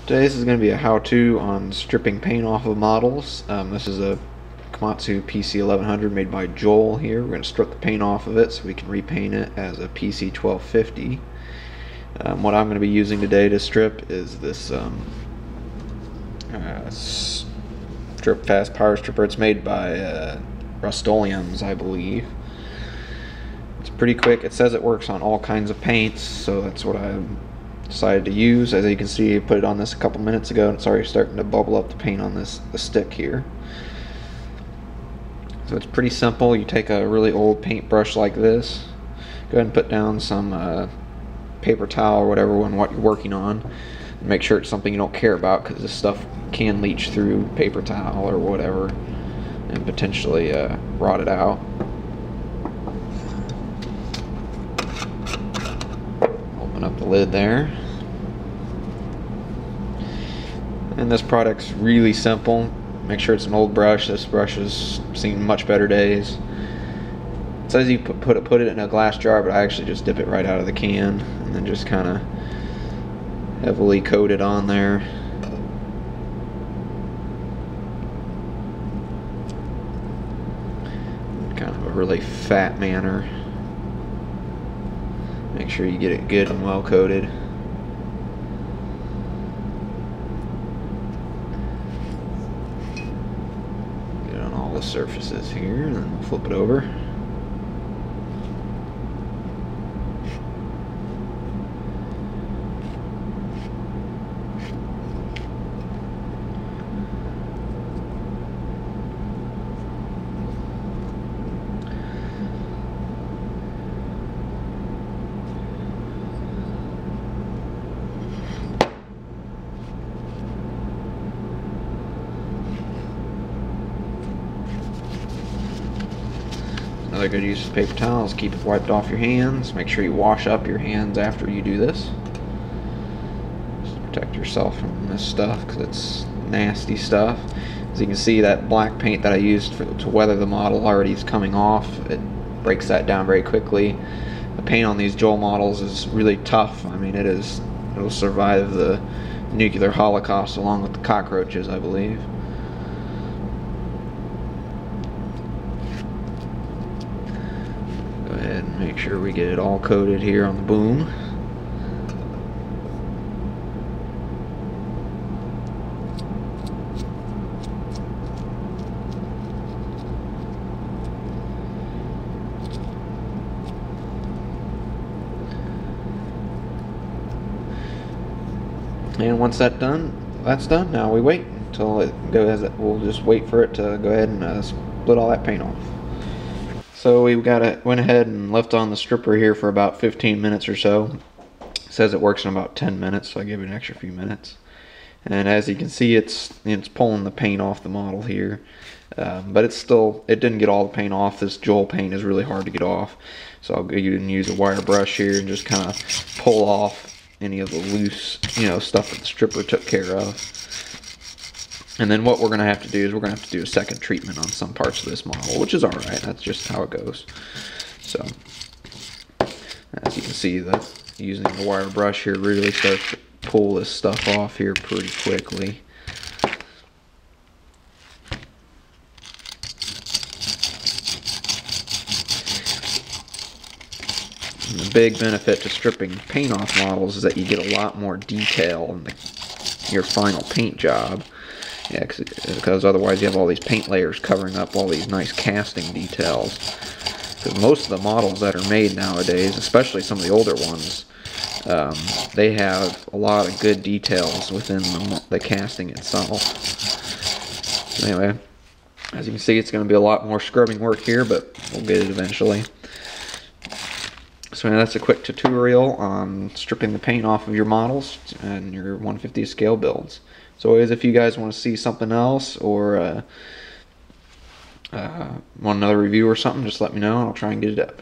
This is going to be a how-to on stripping paint off of models. This is a Komatsu PC1100 made by Joel here. We're going to strip the paint off of it so we can repaint it as a PC1250. What I'm going to be using today to strip is this strip fast power stripper. It's made by Rust-Oleum's, I believe. It's pretty quick. It says it works on all kinds of paints, so that's what I decided to use. As you can see, I put it on this a couple minutes ago and it's already starting to bubble up the paint on the stick here. So it's pretty simple. You take a really old paintbrush like this, go ahead and put down some paper towel or whatever on what you're working on, and make sure it's something you don't care about, because this stuff can leach through paper towel or whatever and potentially rot it out. Open up the lid there. And this product's really simple. Make sure it's an old brush. This brush has seen much better days. It says you put it in a glass jar, but I actually just dip it right out of the can and then just kind of heavily coat it on there. Kind of a really fat manner. Make sure you get it good and well coated. The surfaces here, and then we'll flip it over. Another good use of paper towels. Keep it wiped off your hands. Make sure you wash up your hands after you do this. Just protect yourself from this stuff, because it's nasty stuff. As you can see, that black paint that I used to weather the model already is coming off. It breaks that down very quickly. The paint on these Joel models is really tough. I mean, it'll survive the nuclear holocaust along with the cockroaches, I believe. Go ahead and make sure we get it all coated here on the boom. And once that's done. Now we wait until it goes. We'll just wait for it to go ahead and split all that paint off. So we went ahead and left on the stripper here for about 15 minutes or so. It says it works in about 10 minutes, so I give it an extra few minutes. And as you can see, it's pulling the paint off the model here, but it didn't get all the paint off. This Joel paint is really hard to get off, so I'll go and use a wire brush here and just kind of pull off any of the loose, stuff that the stripper took care of. And then what we're going to have to do is we're going to have to do a second treatment on some parts of this model, which is alright. That's just how it goes. So, as you can see, using the wire brush here really starts to pull this stuff off here pretty quickly. And the big benefit to stripping paint off models is that you get a lot more detail in your final paint job. Yeah, because otherwise you have all these paint layers covering up all these nice casting details. Because most of the models that are made nowadays, especially some of the older ones, they have a lot of good details within the casting itself. Anyway, as you can see, it's going to be a lot more scrubbing work here, but we'll get it eventually. So that's a quick tutorial on stripping the paint off of your models and your 150 scale builds. So always, if you guys want to see something else or want another review or something, just let me know and I'll try and get it up.